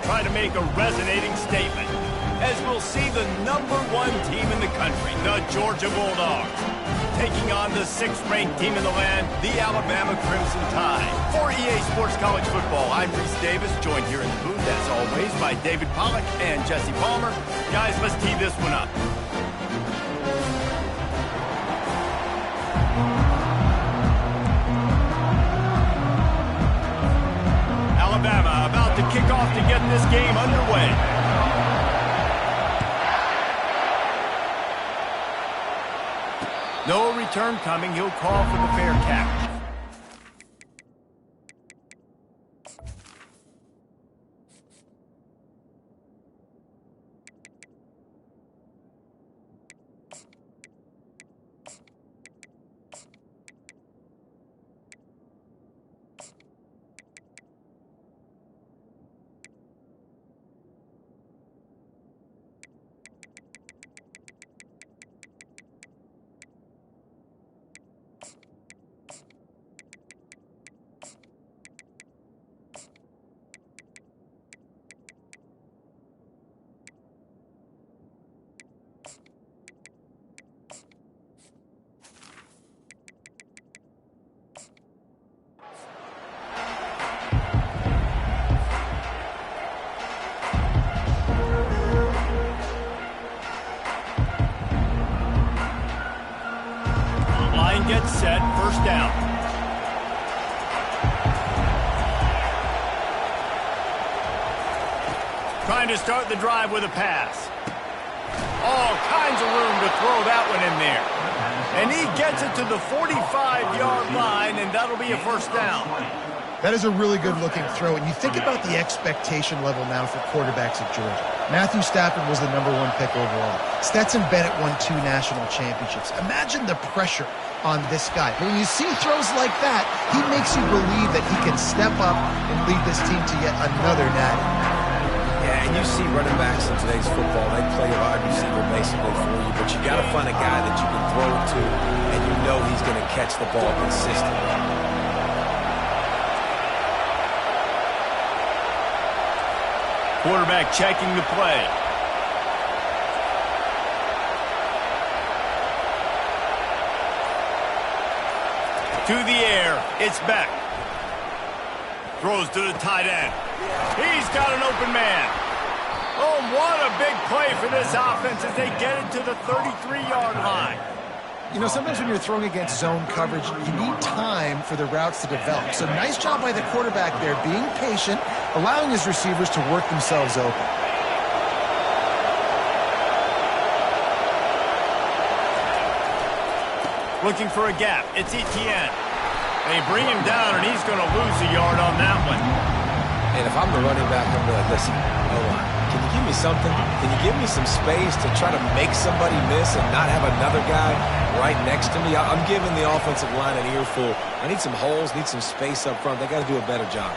try to make a resonating statement, as we'll see the #1 team in the country, the Georgia Bulldogs, taking on the 6th-ranked team in the land, the Alabama Crimson Tide. For EA Sports College Football, I'm Reese Davis, joined here in the booth, as always, by David Pollack and Jesse Palmer. Guys, let's tee this one up. Alabama about to kick off to get this game underway. No return coming. He'll call for the fair catch. Gets set, first down. Trying to start the drive with a pass. All kinds of room to throw that one in there. And he gets it to the 45-yard line, and that'll be a first down. That is a really good-looking throw, and you think about the expectation level now for quarterbacks at Georgia. Matthew Stafford was the #1 pick overall. Stetson Bennett won 2 national championships. Imagine the pressure on this guy. But when you see throws like that, he makes you believe that he can step up and lead this team to yet another natty. Yeah, and you see running backs in today's football, they play a wide receiver basically for you, but you got to find a guy that you can throw it to, and you know he's going to catch the ball consistently. Quarterback checking the play. To the air, it's Beck. Throws to the tight end. He's got an open man. Oh, what a big play for this offense as they get it to the 33-yard line. You know, sometimes when you're throwing against zone coverage, you need time for the routes to develop. So nice job by the quarterback there, being patient, allowing his receivers to work themselves open. Looking for a gap. It's Etienne. They bring him down, and he's going to lose a yard on that one. And if I'm the running back, I'm like, listen, O-line, can you give me something? Can you give me some space to try to make somebody miss and not have another guy right next to me? I'm giving the offensive line an earful. I need some holes, need some space up front. They got to do a better job.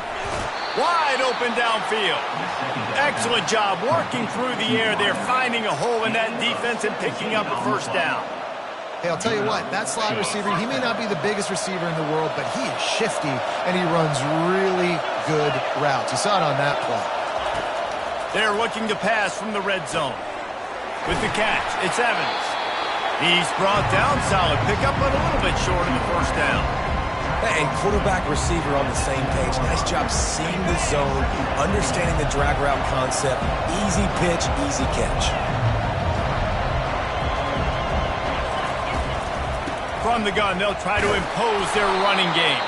Wide open downfield. Excellent job working through the air there, finding a hole in that defense and picking up a first down. Hey, I'll tell you what, that slot receiver, he may not be the biggest receiver in the world, but he is shifty, and he runs really good routes. You saw it on that play. They're looking to pass from the red zone. With the catch, it's Evans. He's brought down, solid pickup, but a little bit short of the first down. And quarterback receiver on the same page. Nice job seeing the zone, understanding the drag route concept. Easy pitch, easy catch. From the gun, they'll try to impose their running game.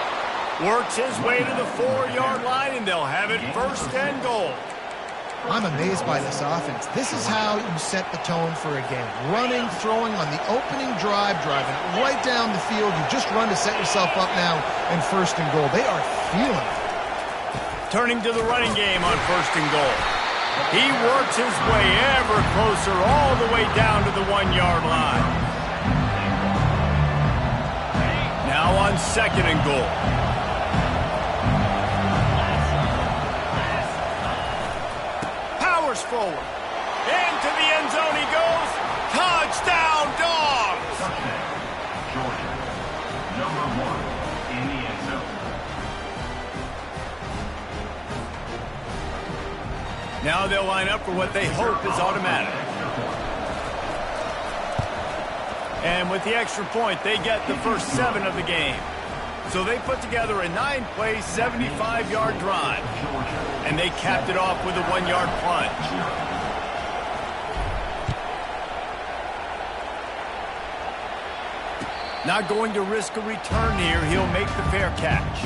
Works his way to the 4-yard line, and they'll have it first and goal. I'm amazed by this offense. This is how you set the tone for a game. Running, throwing on the opening drive, driving right down the field. You just run to set yourself up now in first and goal. They are feeling it. Turning to the running game on first and goal. He works his way ever closer all the way down to the 1-yard line. Now on second and goal. Powers forward. Into the end zone he goes. Touchdown, Dogs! Georgia, #1 in the end zone. Now they'll line up for what they hope is automatic. And with the extra point, they get the first 7 of the game. So they put together a 9-play, 75-yard drive. And they capped it off with a 1-yard plunge. Not going to risk a return here. He'll make the fair catch.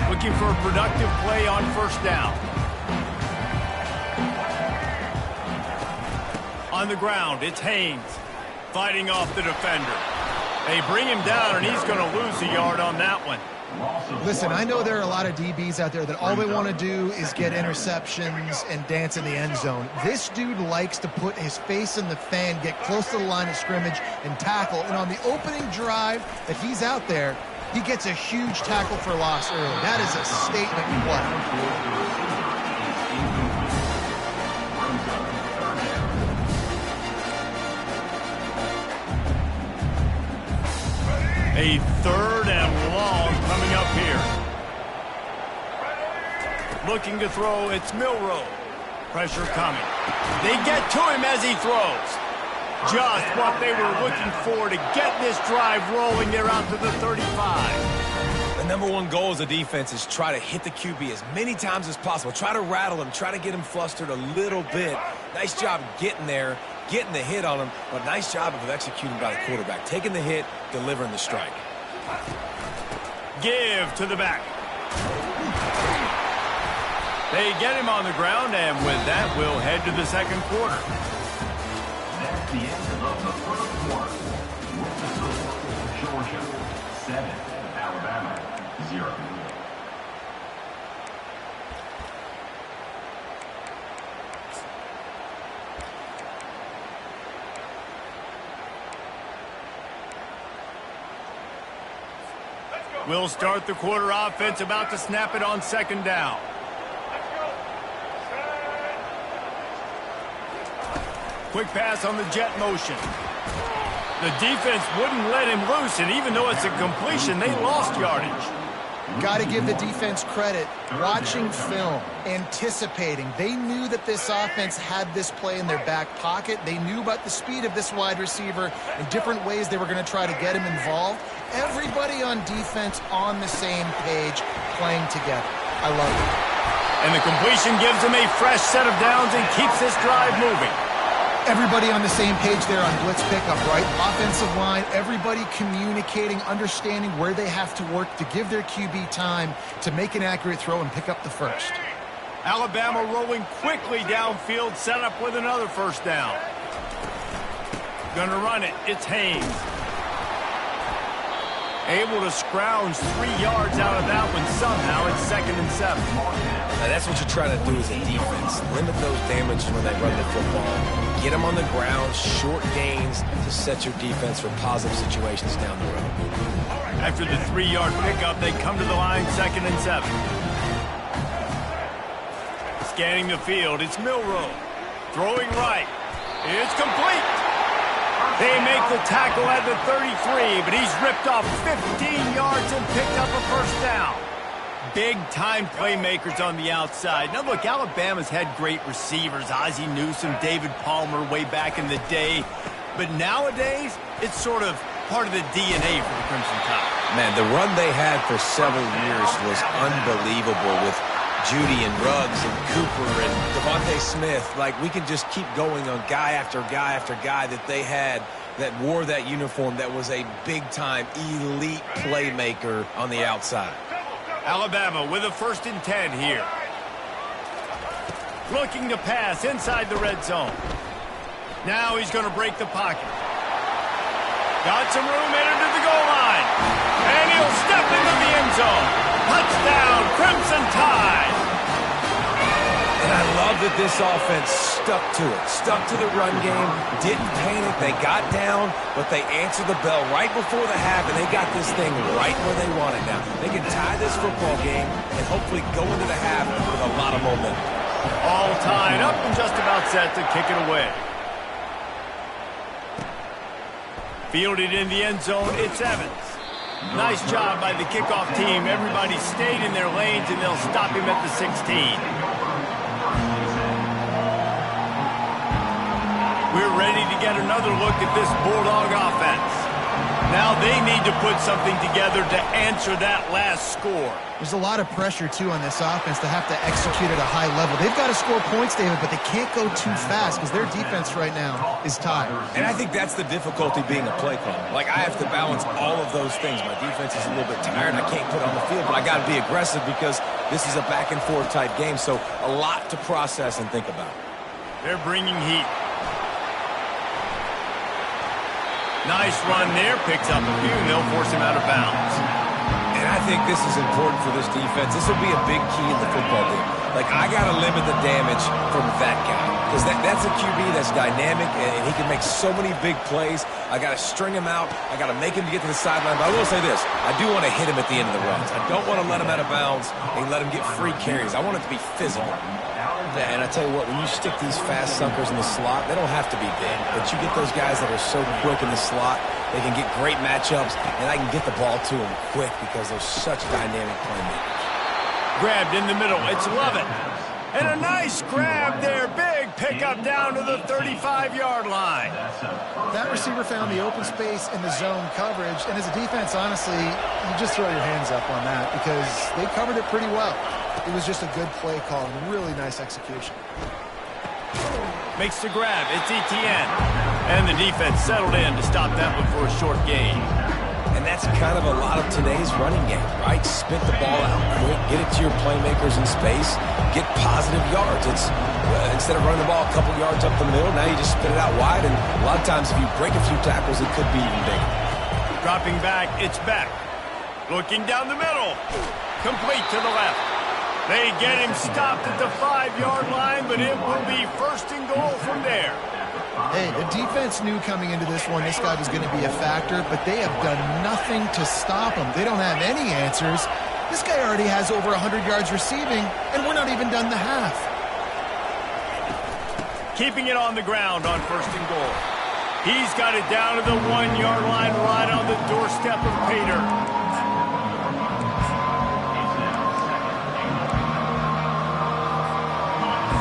Looking for a productive play on first down. On the ground, it's Haynes fighting off the defender. They bring him down, and he's going to lose a yard on that one. Listen, I know there are a lot of DBs out there that all they want to do is get interceptions and dance in the end zone. This dude likes to put his face in the fan, get close to the line of scrimmage, and tackle. And on the opening drive that he's out there, he gets a huge tackle for loss early. That is a statement play. A 3rd and long coming up here. Looking to throw, it's Milroe. Pressure coming. They get to him as he throws. Just what they were looking for to get this drive rolling. They're out to the 35. The number one goal as a defense is try to hit the QB as many times as possible. Try to rattle him. Try to get him flustered a little bit. Nice job getting there, getting the hit on him, but nice job of executing by the quarterback. Taking the hit, delivering the strike. Give to the back. They get him on the ground, and with that, we'll head to the second quarter. That's the end of the first quarter. With the score, Georgia 7, Alabama 0. We'll start the quarter offense, about to snap it on second down. Quick pass on the jet motion. The defense wouldn't let him loose, and even though it's a completion, they lost yardage. Got to give the defense credit. Watching film, anticipating. They knew that this offense had this play in their back pocket. They knew about the speed of this wide receiver and different ways they were going to try to get him involved. Everybody on defense on the same page, playing together. I love it. And the completion gives them a fresh set of downs and keeps this drive moving. Everybody on the same page there on blitz pickup, right? Offensive line, everybody communicating, understanding where they have to work to give their QB time to make an accurate throw and pick up the first. Alabama rolling quickly downfield, set up with another first down. Gonna run it, it's Haynes. Able to scrounge 3 yards out of that one somehow. It's 2nd and 7. Now that's what you're trying to do as a defense. Limit those damages when they run the football. Get them on the ground, short gains to set your defense for positive situations down the road. After the 3-yard pickup, they come to the line, 2nd and 7. Scanning the field, it's Milroe. Throwing right. It's complete. They make the tackle at the 33, but he's ripped off 15 yards and picked up a first down. Big-time playmakers on the outside. Now, look, Alabama's had great receivers. Ozzie Newsome, David Palmer way back in the day. But nowadays, it's sort of part of the DNA for the Crimson Tide. Man, the run they had for several years was unbelievable with Judy and Ruggs and Cooper and Devontae Smith. Like, we can just keep going on guy after guy after guy that they had that wore that uniform that was a big-time elite playmaker on the outside. Alabama with a 1st and 10 here. Looking to pass inside the red zone. Now he's going to break the pocket. Got some room into the goal line. And he'll step into the end zone. Touchdown, Crimson Tide. And I love that this offense stuck to it. Stuck to the run game. Didn't panic. They got down, but they answered the bell right before the half, and they got this thing right where they want it now. They can tie this football game and hopefully go into the half with a of momentum. All tied up and just about set to kick it away. Fielded in the end zone, it's Evans. Nice job by the kickoff team. Everybody stayed in their lanes, and they'll stop him at the 16. We're ready to get another look at this Bulldog offense. Now they need to put something together to answer that last score. There's a lot of pressure, too, on this offense to have to execute at a high level. They've got to score points, David, but they can't go too fast because their defense right now is tired. And I think that's the difficulty being a play caller. Like, I have to balance all of those things. My defense is a little bit tired. I can't put on the field, but I got to be aggressive because this is a back-and-forth type game, so a lot to process and think about. They're bringing heat. Nice run there. Picks up a few, and they'll force him out of bounds. And I think this is important for this defense. This will be a big key in the football game. Like, I got to limit the damage from that guy. Because that's a QB that's dynamic, and he can make so many big plays. I got to string him out. I got to make him get to the sideline. But I will say this. I do want to hit him at the end of the runs. I don't want to let him out of bounds and let him get free carries. I want it to be physical. And I tell you what, when you stick these fast suckers in the slot, they don't have to be big. But you get those guys that are so quick in the slot, they can get great matchups, and I can get the ball to them quick because they're such dynamic playmakers. Grabbed in the middle. It's Lovett. And a nice grab there. Big pickup down to the 35-yard line. That receiver found the open space in the zone coverage, and as a defense, honestly, you just throw your hands up on that because they covered it pretty well. It was just a good play call and really nice execution. Makes the grab. It's Etienne. And the defense settled in to stop that one for a short gain. And that's kind of a lot of today's running game, right? Spit the ball out quick, get it to your playmakers in space, get positive yards. It's instead of running the ball a couple yards up the middle, now you just spit it out wide, and a lot of times if you break a few tackles, it could be even bigger. Dropping back, it's Beck. Looking down the middle. Complete to the left. They get him stopped at the 5-yard line, but it will be first and goal from there. Hey, the defense knew coming into this one this guy was going to be a factor, but they have done nothing to stop him. They don't have any answers. This guy already has over 100 yards receiving, and we're not even done the half. Keeping it on the ground on first and goal. He's got it down to the 1-yard line right on the doorstep of Pater.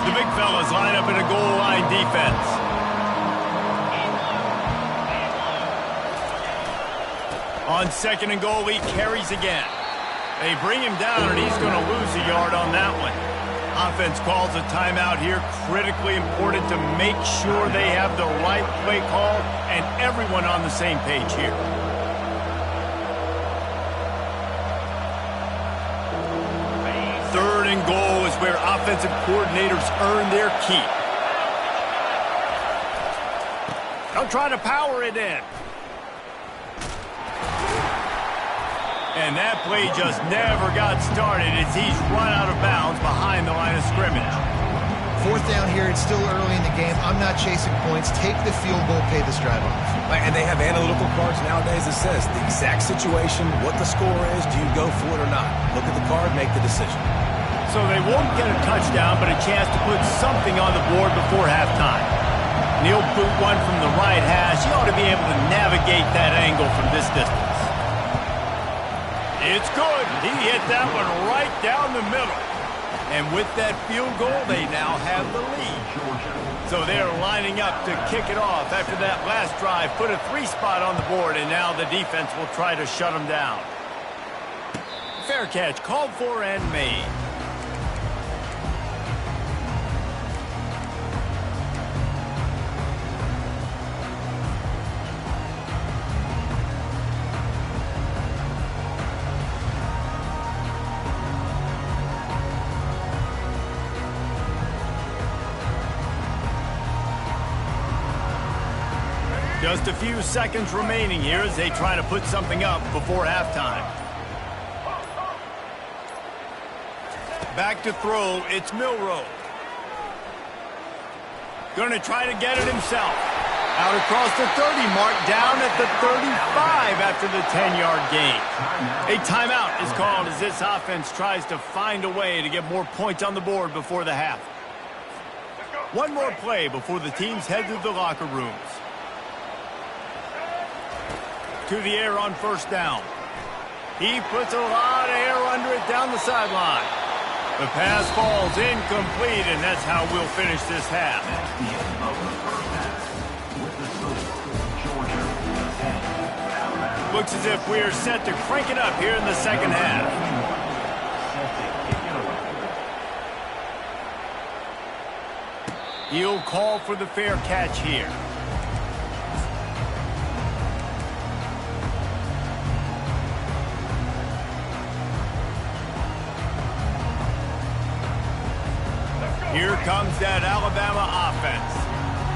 The big fellas line up in a goal line defense. On second and goal, he carries again. They bring him down, and he's going to lose a yard on that one. Offense calls a timeout here. Critically important to make sure they have the right play call and everyone on the same page here. Third and goal is where offensive coordinators earn their keep. They'll try to power it in. And that play just never got started as he's run out of bounds behind the line of scrimmage. Fourth down here, it's still early in the game. I'm not chasing points. Take the field goal, pay this drive off. And they have analytical cards nowadays that says the exact situation, what the score is, do you go for it or not? Look at the card, make the decision. So they won't get a touchdown, but a chance to put something on the board before halftime. Neil boot one from the right hash. He ought to be able to navigate that angle from this distance. It's good. He hit that one right down the middle. And with that field goal, they now have the lead. So they're lining up to kick it off after that last drive. Put a 3-spot on the board, and now the defense will try to shut them down. Fair catch called for and made. Just a few seconds remaining here as they try to put something up before halftime. Back to throw, it's Milroe. Going to try to get it himself. Out across the 30 mark, down at the 35 after the 10-yard gain. A timeout is called as this offense tries to find a way to get more points on the board before the half. One more play before the teams head to the locker rooms. To the air on first down. He puts a lot of air under it down the sideline. The pass falls incomplete, and that's how we'll finish this half. That's the end of the first half. With the score, Georgia 10, Alabama. Looks as if we're set to crank it up here in the second half. He'll call for the fair catch here. Here comes that Alabama offense.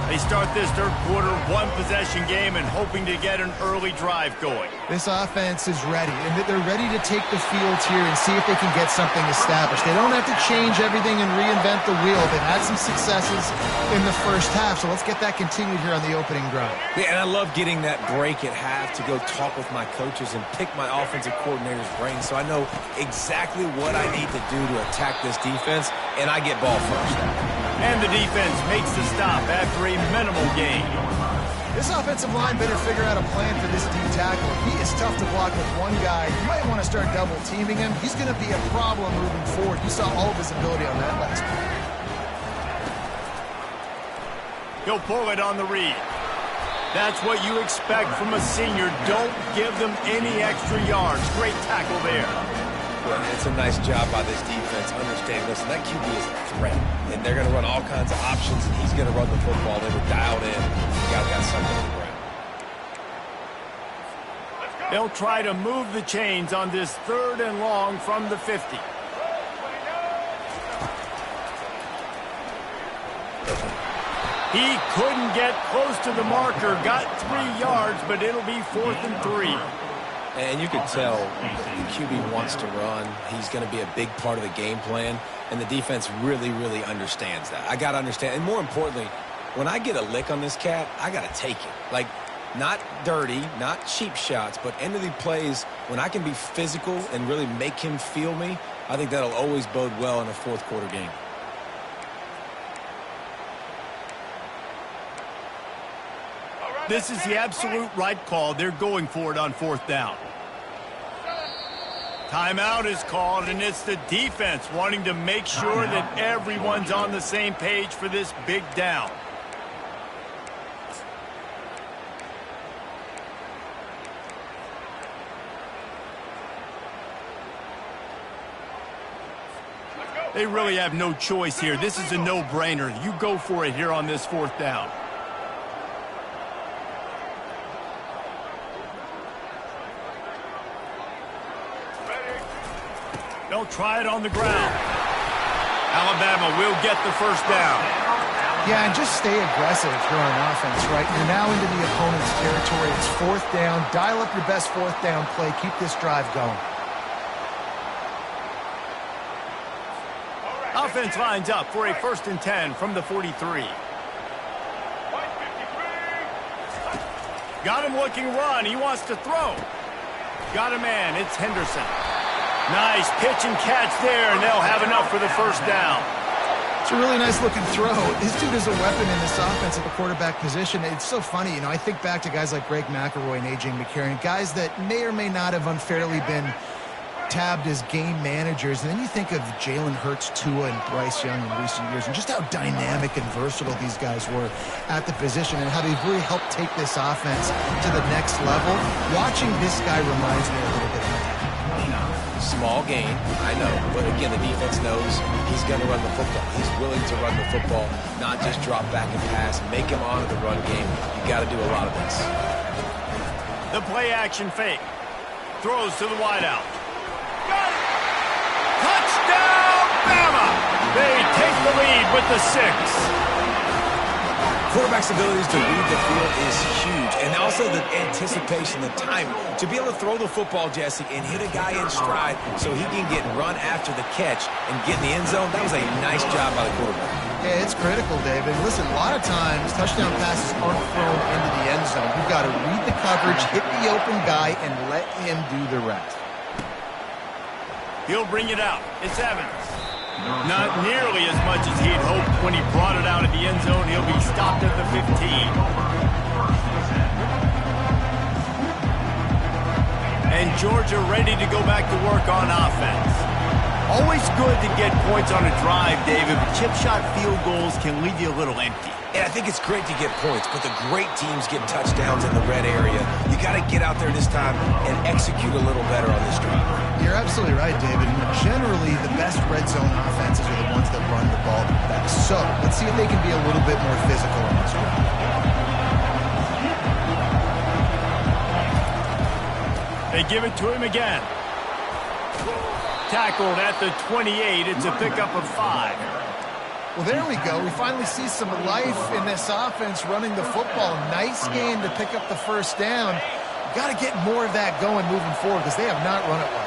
They start this third quarter one-possession game and hoping to get an early drive going. This offense is ready, and they're ready to take the field here and see if they can get something established. They don't have to change everything and reinvent the wheel. They've had some successes in the first half, so let's get that continued here on the opening drive. Yeah, and I love getting that break at half to go talk with my coaches and pick my offensive coordinator's brain so I know exactly what I need to do to attack this defense, and I get ball first. And the defense makes the stop after a minimal gain. This offensive line better figure out a plan for this D tackle. He is tough to block with one guy. You might want to start double teaming him. He's going to be a problem moving forward. You saw all of his ability on that last play. He'll pull it on the read. That's what you expect from a senior. Don't give them any extra yards. Great tackle there. It's a nice job by this defense. Understand, listen, that QB is a threat, and they're going to run all kinds of options, and he's going to run the football. They were dialed in. You got something on the ground. They'll try to move the chains on this third and long from the 50. He couldn't get close to the marker. Got 3 yards, but it'll be 4th and 3. And you can tell the QB wants to run. He's going to be a big part of the game plan, and the defense really, really understands that. I got to understand. And more importantly, when I get a lick on this cat, I got to take it. Like, not dirty, not cheap shots, but end of the plays, when I can be physical and really make him feel me, I think that'll always bode well in a fourth quarter game. This is the absolute right call. They're going for it on 4th down. Timeout is called, and it's the defense wanting to make sure that everyone's on the same page for this big down. They really have no choice here. This is a no-brainer. You go for it here on this 4th down. They'll try it on the ground. Alabama will get the first down. Yeah, and just stay aggressive here on offense, right? You're now into the opponent's territory. It's 4th down. Dial up your best 4th down play. Keep this drive going. Offense lines up for a 1st and 10 from the 43. Got him looking run. He wants to throw. Got a man. It's Henderson. Nice pitch and catch there, and they'll have enough for the first down. It's a really nice looking throw. This dude is a weapon in this offense at the quarterback position. It's so funny, you know, I think back to guys like Greg McElroy and A.J. McCarron, guys that may or may not have unfairly been tabbed as game managers. And then you think of Jalen Hurts, Tua, and Bryce Young in recent years, and just how dynamic and versatile these guys were at the position and how they've really helped take this offense to the next level. Watching this guy reminds me a little bit of that. Small gain, I know, but again, the defense knows he's going to run the football. He's willing to run the football, not just drop back and pass, make him honor the run game. You got to do a lot of this. The play action fake. Throws to the wideout. Got it! Touchdown, Bama! They take the lead with the 6. Quarterback's abilities to read the field is huge, and also the anticipation, the time to be able to throw the football, Jesse, and hit a guy in stride so he can get run after the catch and get in the end zone. That was a nice job by the quarterback. Yeah, it's critical, David. Listen, a lot of times touchdown passes aren't thrown into the end zone. You've got to read the coverage, hit the open guy, and let him do the rest. He'll bring it out. It's Evans. Not nearly as much as he'd hoped when he brought it out of the end zone. He'll be stopped at the 15. And Georgia ready to go back to work on offense. Always good to get points on a drive, David, but chip shot field goals can leave you a little empty. Yeah, I think it's great to get points, but the great teams get touchdowns in the red area. You got to get out there this time and execute a little better on this drive. You're absolutely right, David. Generally, the best red zone offenses are the ones that run the ball the best. So, let's see if they can be a little bit more physical on this drive. They give it to him again. Tackled at the 28. It's a pickup of 5. Well, there we go. We finally see some life in this offense running the football. Nice game to pick up the first down. Got to get more of that going moving forward because they have not run it well.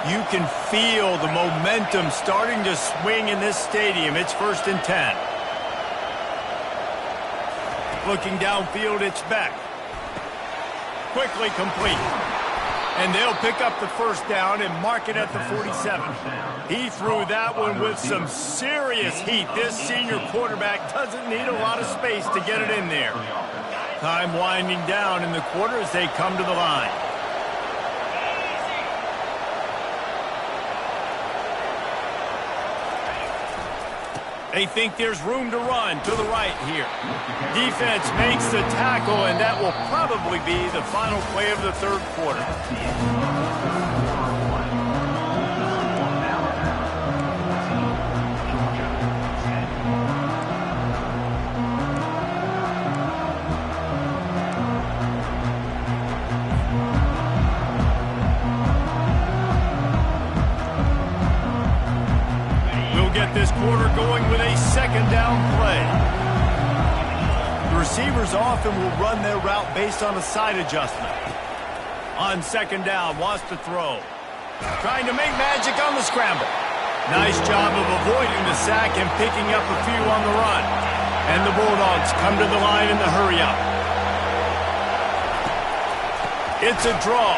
You can feel the momentum starting to swing in this stadium. It's 1st and 10. Looking downfield, it's Beck. Quickly complete. And they'll pick up the first down and mark it at the 47. He threw that one with some serious heat. This senior quarterback doesn't need a lot of space to get it in there. Time winding down in the quarter as they come to the line. They think there's room to run to the right here. Defense makes the tackle, and that will probably be the final play of the third quarter. Get this quarter going with a second down play. The receivers often will run their route based on a side adjustment. On second down, wants to throw. Trying to make magic on the scramble. Nice job of avoiding the sack and picking up a few on the run. And the Bulldogs come to the line in the hurry up. It's a draw.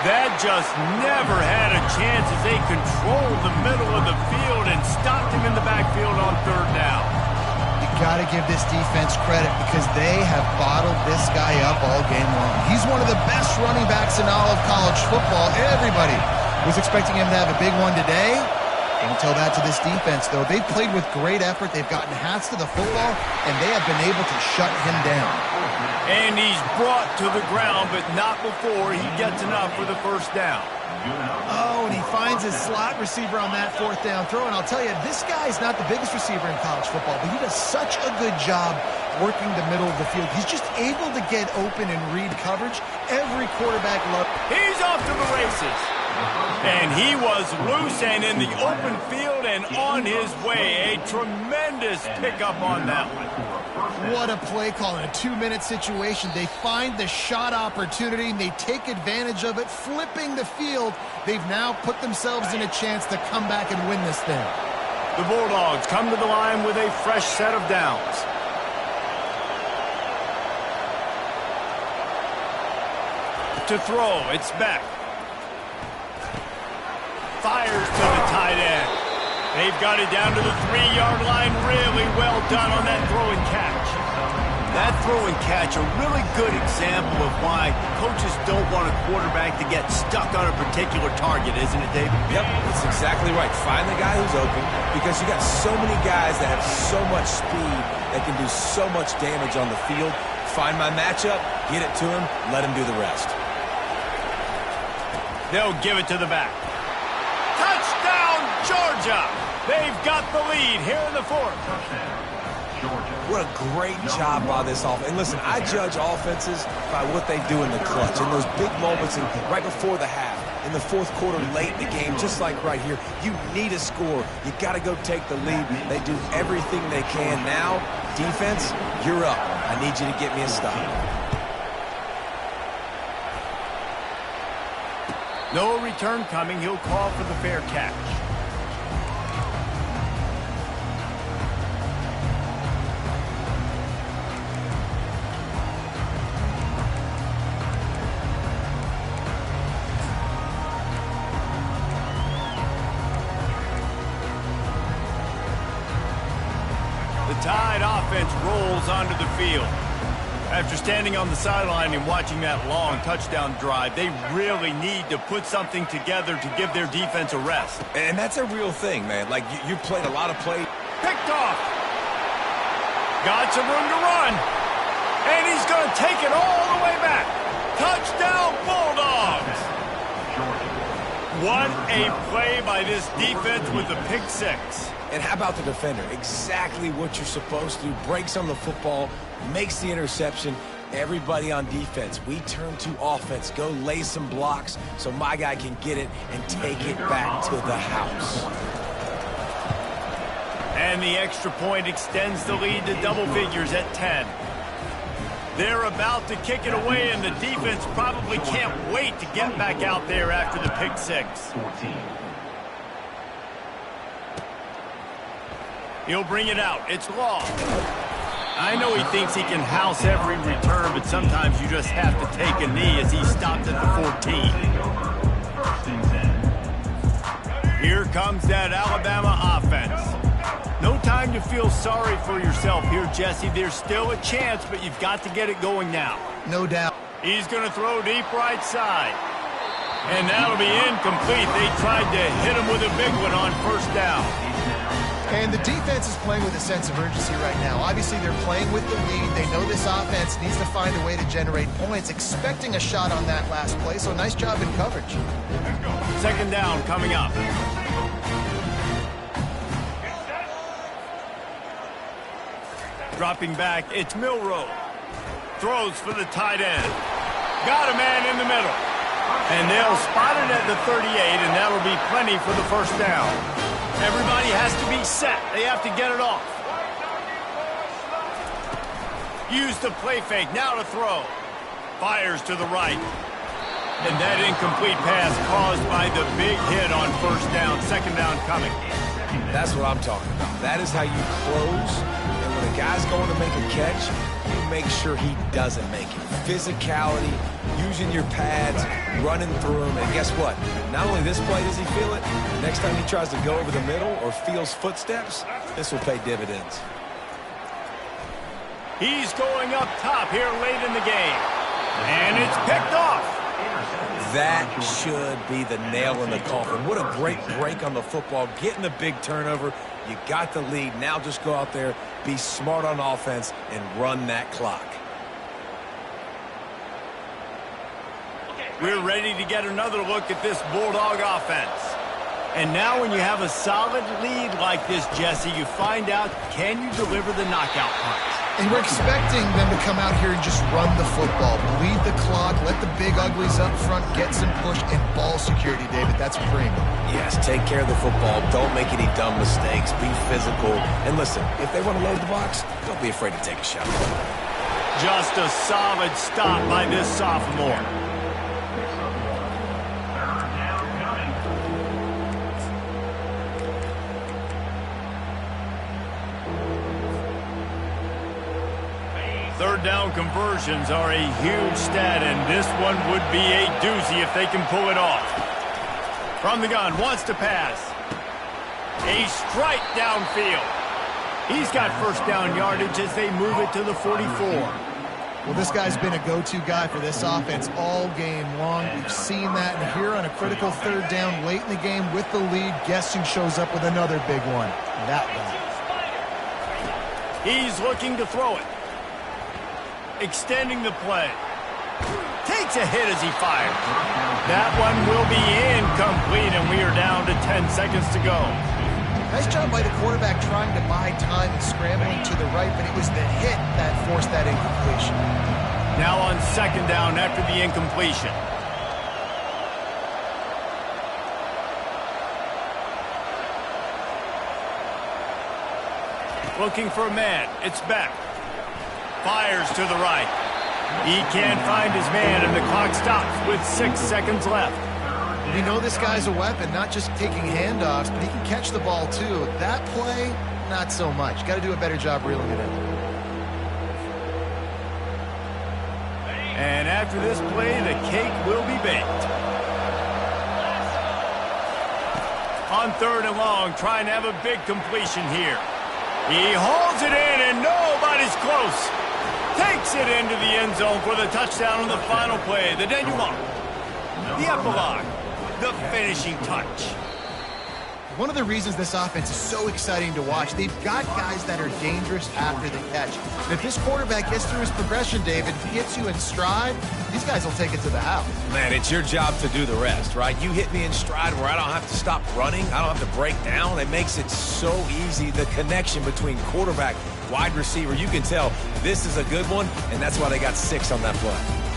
That just never had a chance as they controlled the middle of the field and stopped him in the backfield on third down. You got to give this defense credit because they have bottled this guy up all game long. He's one of the best running backs in all of college football. Everybody was expecting him to have a big one today. Don't tell that to this defense, though. They've played with great effort. They've gotten hats to the football, and they have been able to shut him down. And he's brought to the ground, but not before he gets enough for the first down. Oh, and he finds his slot receiver on that fourth down throw. And I'll tell you, this guy's not the biggest receiver in college football, but he does such a good job working the middle of the field. He's just able to get open and read coverage. Every quarterback loves. He's off to the races. And he was loose and in the open field and on his way. A tremendous pickup on that one. What a play call in a 2-minute situation. They find the shot opportunity, and they take advantage of it, flipping the field. They've now put themselves in a chance to come back and win this thing. The Bulldogs come to the line with a fresh set of downs. To throw, it's Beck. Fires to the tight end. They've got it down to the 3-yard line. Really well done on that throw and catch. That throw and catch, a really good example of why coaches don't want a quarterback to get stuck on a particular target, isn't it, David? Yep, that's exactly right. Find the guy who's open because you got so many guys that have so much speed that can do so much damage on the field. Find my matchup, get it to him, let him do the rest. They'll give it to the back. Touchdown, Georgia! They've got the lead here in the fourth. What a great job by this offense. And listen, I judge offenses by what they do in the clutch, in those big moments and right before the half, in the fourth quarter, late in the game, just like right here. You need a score. You got to go take the lead. They do everything they can. Now, defense, you're up. I need you to get me a stop. No return coming. He'll call for the fair catch. The Tide offense rolls onto the field. After standing on the sideline and watching that long touchdown drive, they really need to put something together to give their defense a rest. And that's a real thing, man. Like, you played a lot of plays. Picked off. Got some room to run. And he's going to take it all the way back. Touchdown, Bulldogs. What a play by this defense with the pick six. And how about the defender? Exactly what you're supposed to do. Breaks on the football, makes the interception. Everybody on defense, we turn to offense. Go lay some blocks so my guy can get it and take it back to the house. And the extra point extends the lead to double figures at 10. They're about to kick it away, and the defense probably can't wait to get back out there after the pick six. 14. He'll bring it out. It's Law. I know he thinks he can house every return, but sometimes you just have to take a knee as he stopped at the 14. First and 10. Here comes that Alabama offense. No time to feel sorry for yourself here, Jesse. There's still a chance, but you've got to get it going now. No doubt. He's going to throw deep right side. And that'll be incomplete. They tried to hit him with a big one on first down. And the defense is playing with a sense of urgency right now. Obviously, they're playing with the lead. They know this offense needs to find a way to generate points, expecting a shot on that last play, so nice job in coverage. Second down coming up. Dropping back, it's Milroe. Throws for the tight end. Got a man in the middle. And they'll spot it at the 38, and that'll be plenty for the first down. Everybody has to be set. They have to get it off. Use the play fake. Now to throw. Fires to the right. And that incomplete pass caused by the big hit on first down. Second down coming. That's what I'm talking about. That is how you close. And when a guy's going to make a catch, you make sure he doesn't make it. Physicality, using your pads, running through them. And guess what? Not only this play does he feel it, next time he tries to go over the middle or feels footsteps, this will pay dividends. He's going up top here late in the game. And it's picked off. That should be the nail in the coffin. What a great break on the football. Getting the big turnover. You got the lead. Now just go out there, be smart on offense, and run that clock. We're ready to get another look at this Bulldog offense. And now when you have a solid lead like this, Jesse, you find out, can you deliver the knockout punch? And we're expecting them to come out here and just run the football, bleed the clock, let the big uglies up front get some push, and ball security, David. That's premium. Yes, take care of the football. Don't make any dumb mistakes. Be physical. And listen, if they want to load the box, don't be afraid to take a shot. Just a solid stop by this sophomore. Third down conversions are a huge stat, and this one would be a doozy if they can pull it off. From the gun, wants to pass. A strike downfield. He's got first down yardage as they move it to the 44. Well, this guy's been a go-to guy for this offense all game long. We've seen that, and here on a critical third down late in the game with the lead, guess who shows up with another big one? That guy. He's looking to throw it. Extending the play. Takes a hit as he fires. That one will be incomplete, and we are down to 10 seconds to go. Nice job by the quarterback trying to buy time and scrambling to the right, but it was the hit that forced that incompletion. Now on second down after the incompletion. Looking for a man. It's Beck. Fires to the right. He can't find his man, and the clock stops with 6 seconds left. We know this guy's a weapon, not just taking handoffs, but he can catch the ball too. That play, not so much. Got to do a better job reeling it in. And after this play, the cake will be baked. On third and long, trying to have a big completion here. He hauls it in, and nobody's close. Takes it into the end zone for the touchdown on the final play. The denouement, the epilogue, the finishing touch. One of the reasons this offense is so exciting to watch, they've got guys that are dangerous after the catch. And if this quarterback gets through his progression, David, if he gets you in stride, these guys will take it to the house. Man, it's your job to do the rest, right? You hit me in stride where I don't have to stop running. I don't have to break down. It makes it so easy. The connection between quarterback, wide receiver, you can tell this is a good one, and that's why they got 6 on that play.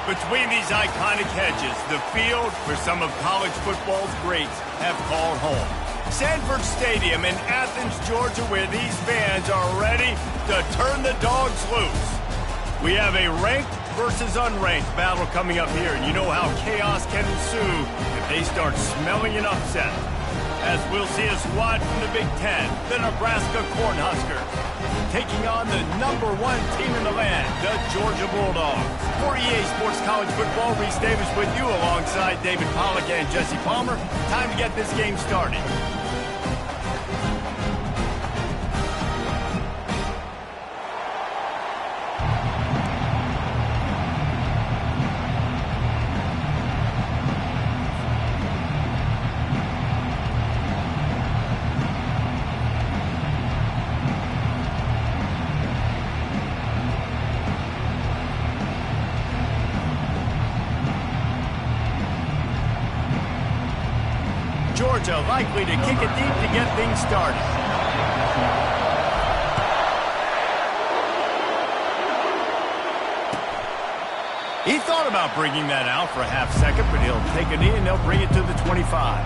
Between these iconic hedges, the field where some of college football's greats have called home. Sanford Stadium in Athens, Georgia, where these fans are ready to turn the dogs loose. We have a ranked versus unranked battle coming up here, and you know how chaos can ensue if they start smelling an upset. As we'll see a squad from the Big Ten, the Nebraska Cornhuskers, taking on the #1 team in the land, the Georgia Bulldogs. For EA Sports College Football, Reese Davis with you alongside David Pollack and Jesse Palmer. Time to get this game started. Georgia likely to kick it deep to get things started. He thought about bringing that out for a half second, but he'll take a knee and they'll bring it to the 25.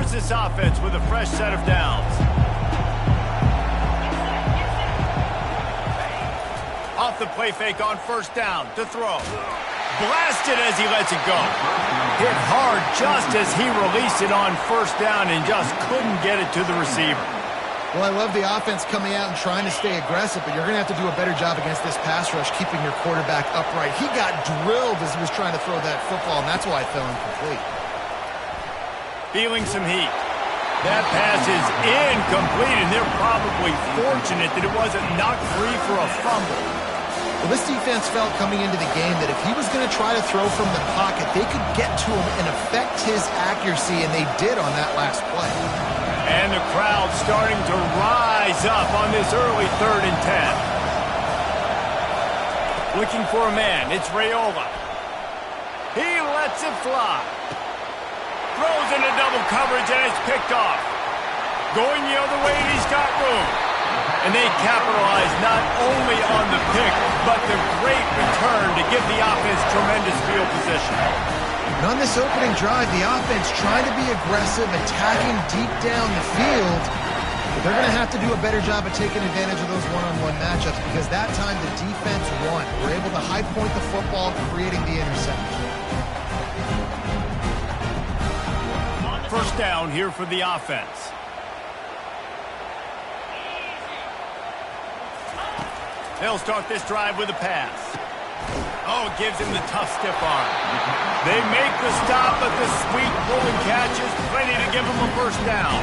Here's this offense with a fresh set of downs. Off the play fake on first down to throw. Blasted as he lets it go. Hit hard just as he released it on first down and just couldn't get it to the receiver. Well, I love the offense coming out and trying to stay aggressive, but you're going to have to do a better job against this pass rush, keeping your quarterback upright. He got drilled as he was trying to throw that football, and that's why it fell incomplete. Feeling some heat. That pass is incomplete, and they're probably fortunate that it wasn't knocked free for a fumble. Well, this defense felt coming into the game that if he was going to try to throw from the pocket, they could get to him and affect his accuracy, and they did on that last play. And the crowd starting to rise up on this early 3rd and 10. Looking for a man. It's Raiola. He lets it fly. Throws into double coverage, and it's picked off. Going the other way, and he's got room. And they capitalize not only on the pick, but the great return to give the offense tremendous field position. And on this opening drive, the offense trying to be aggressive, attacking deep down the field. But they're going to have to do a better job of taking advantage of those one-on-one matchups because that time the defense won. We're able to high point the football, creating the interception. First down here for the offense. They'll start this drive with a pass. Oh, it gives him the tough stiff arm. They make the stop, but the sweet pulling catch is plenty to give them a first down.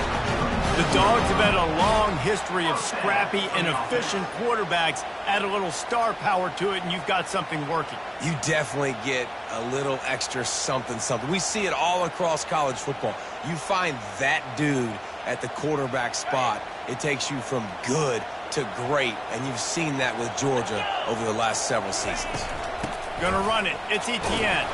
The Dogs have had a long history of scrappy and efficient quarterbacks. Add a little star power to it, and you've got something working. You definitely get a little extra something. We see it all across college football. You find that dude at the quarterback spot, it takes you from good to great, and you've seen that with Georgia over the last several seasons. Gonna run it. It's Etienne.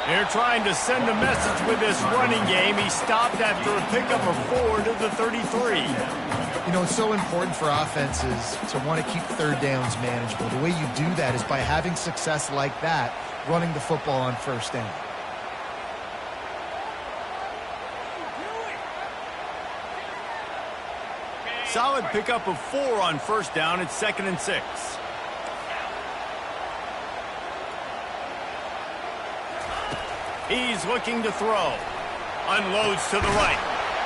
They're trying to send a message with this running game. He stopped after a pickup of 4 to the 33. You know, it's so important for offenses to want to keep third downs manageable. The way you do that is by having success like that, running the football on first down. Solid pickup of 4 on first down. It's 2nd and 6. He's looking to throw. Unloads to the right.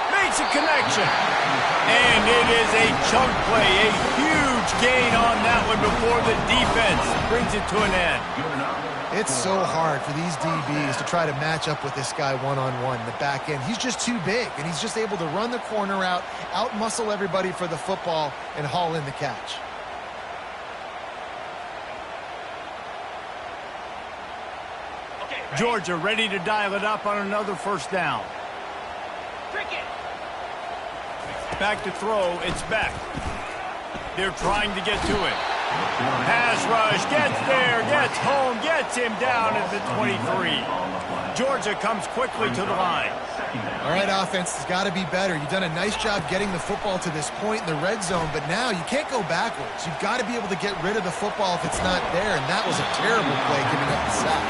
Makes a connection. And it is a chunk play. A huge gain on that one before the defense brings it to an end. It's so hard for these DBs to try to match up with this guy one-on-one in the back end. He's just too big, and he's just able to run the corner out-muscle everybody for the football, and haul in the catch. Georgia ready to dial it up on another first down. Back to throw, it's Beck. They're trying to get to it. Pass rush, gets there, gets home, gets him down at the 23. Georgia comes quickly to the line. All right, offense has got to be better. You've done a nice job getting the football to this point in the red zone, but now you can't go backwards. You've got to be able to get rid of the football if it's not there, and that was a terrible play giving up the sack.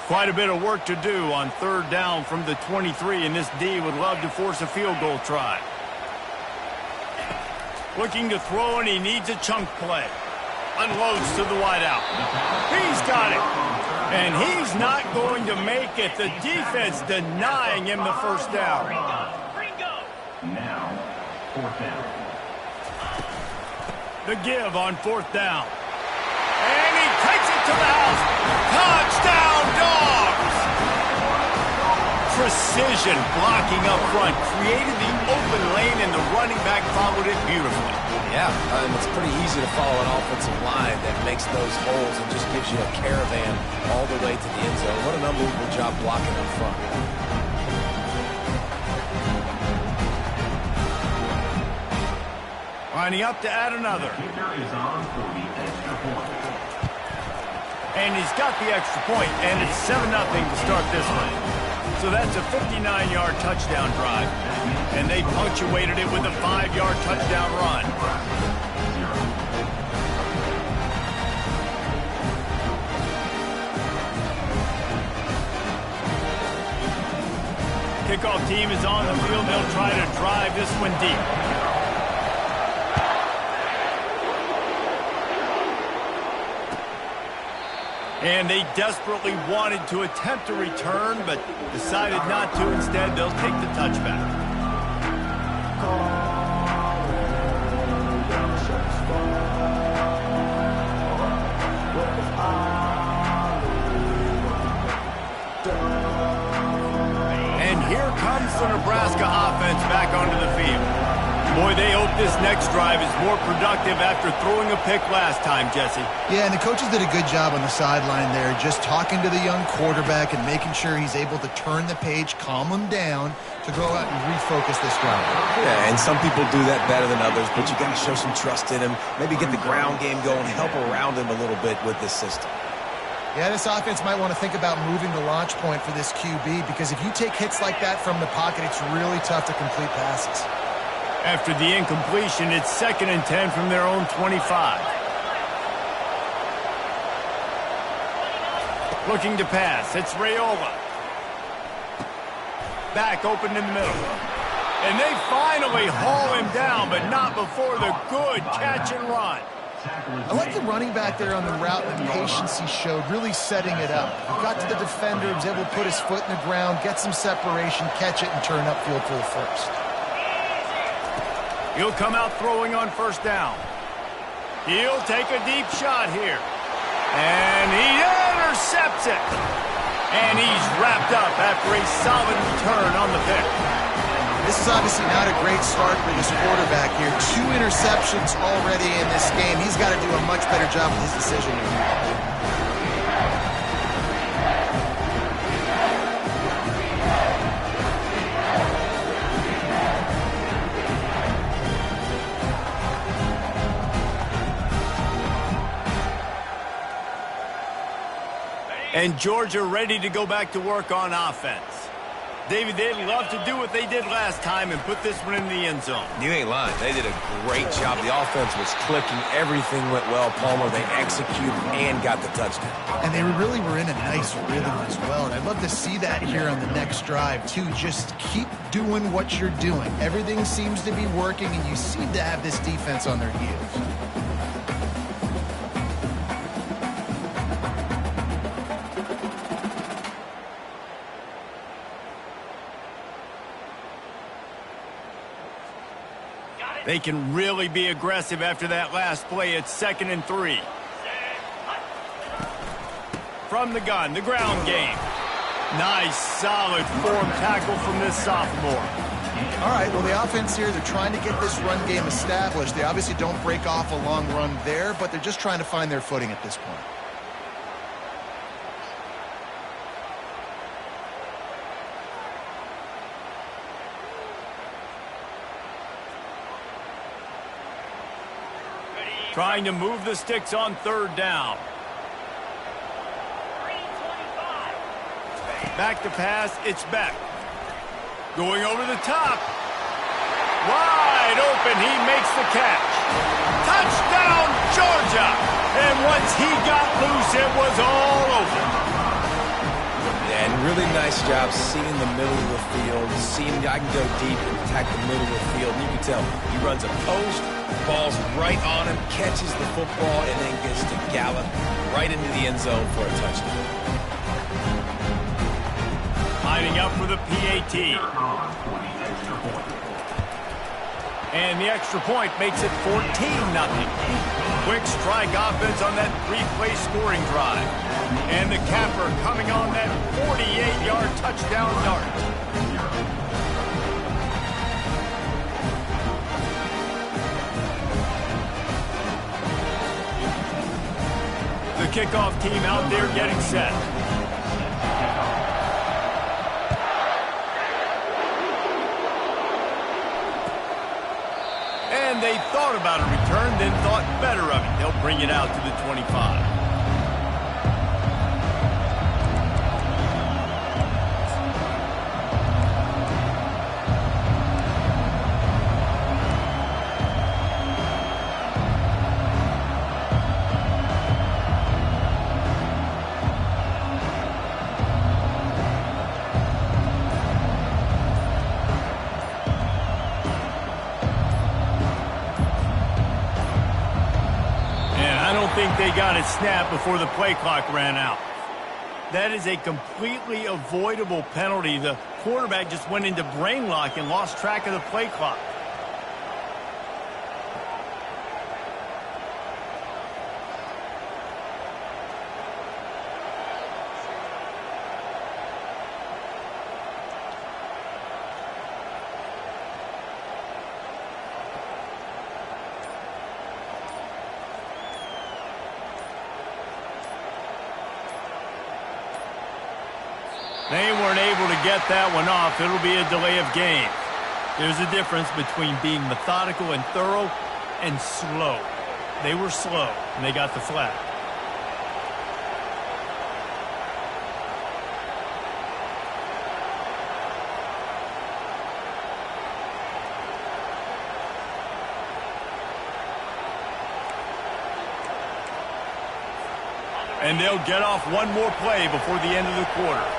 Quite a bit of work to do on third down from the 23, and this D would love to force a field goal try. Looking to throw, and he needs a chunk play. Unloads to the wideout. He's got it. And he's not going to make it. The defense denying him the first down. Now, 4th down. The give on 4th down. And he takes it to the house. Touchdown, Dogs! Precision blocking up front. Created the open lane, and the running back followed it beautifully. Yeah, and it's pretty easy to follow an offensive line that makes those holes and just gives you a caravan all the way to the end zone. What an unbelievable job blocking up front. Lining up to add another. Kicker is on for the extra point. And he's got the extra point, and it's 7-0 to start this one. So that's a 59-yard touchdown drive. And they punctuated it with a 5-yard touchdown run. Kickoff team is on the field. They'll try to drive this one deep. And they desperately wanted to attempt a return, but decided not to. Instead, they'll take the touchback. And here comes the Nebraska offense back onto the field. Boy, they hope this next drive is more productive after throwing a pick last time, Jesse. Yeah, and the coaches did a good job on the sideline there, just talking to the young quarterback and making sure he's able to turn the page, calm him down, to go out and refocus this drive. Yeah, and some people do that better than others, but you got to show some trust in him, maybe get the ground game going, help around him a little bit with this system. Yeah, this offense might want to think about moving the launch point for this QB, because if you take hits like that from the pocket, it's really tough to complete passes. After the incompletion, it's 2nd and 10 from their own 25. Looking to pass. It's Raiola. Back open in the middle. And they finally haul him down, but not before the good catch and run. I like the running back there on the route and the patience he showed, really setting it up. He got to the defender, was able to put his foot in the ground, get some separation, catch it, and turn upfield for the first. He'll come out throwing on 1st down. He'll take a deep shot here. And he intercepts it. And he's wrapped up after a solid return on the pick. This is obviously not a great start for this quarterback here. 2 interceptions already in this game. He's got to do a much better job with his decision making. And Georgia ready to go back to work on offense. David, they'd love to do what they did last time and put this one in the end zone. You ain't lying. They did a great job. The offense was clicking. Everything went well. Palmer, they executed and got the touchdown. And they really were in a nice rhythm as well. And I'd love to see that here on the next drive, too. Just keep doing what you're doing. Everything seems to be working, and you seem to have this defense on their heels. They can really be aggressive after that last play. It's 2nd and 3. From the gun, the ground game. Nice, solid form tackle from this sophomore. All right, well, the offense here, they're trying to get this run game established. They obviously don't break off a long run there, but they're just trying to find their footing at this point. Trying to move the sticks on 3rd down. Back to pass, it's Beck. Going over the top. Wide open, he makes the catch. Touchdown, Georgia! And once he got loose, it was all over. And really nice job seeing the middle of the field, seeing I can go deep and attack the middle of the field. And you can tell he runs a post, ball's right on him, catches the football, and then gets to gallop right into the end zone for a touchdown. Lining up for the PAT. And the extra point makes it 14-0. Quick strike offense on that 3-play scoring drive. And the capper coming on that 48-yard touchdown dart. The kickoff team out there getting set. And they thought about a return, then thought better of it. They'll bring it out to the 25. think they got it snapped before the play clock ran out. That is a completely avoidable penalty. The quarterback just went into brain lock and lost track of the play clock. They weren't able to get that one off. It'll be a delay of game. There's a difference between being methodical and thorough and slow. They were slow, and they got the flag. And they'll get off one more play before the end of the quarter.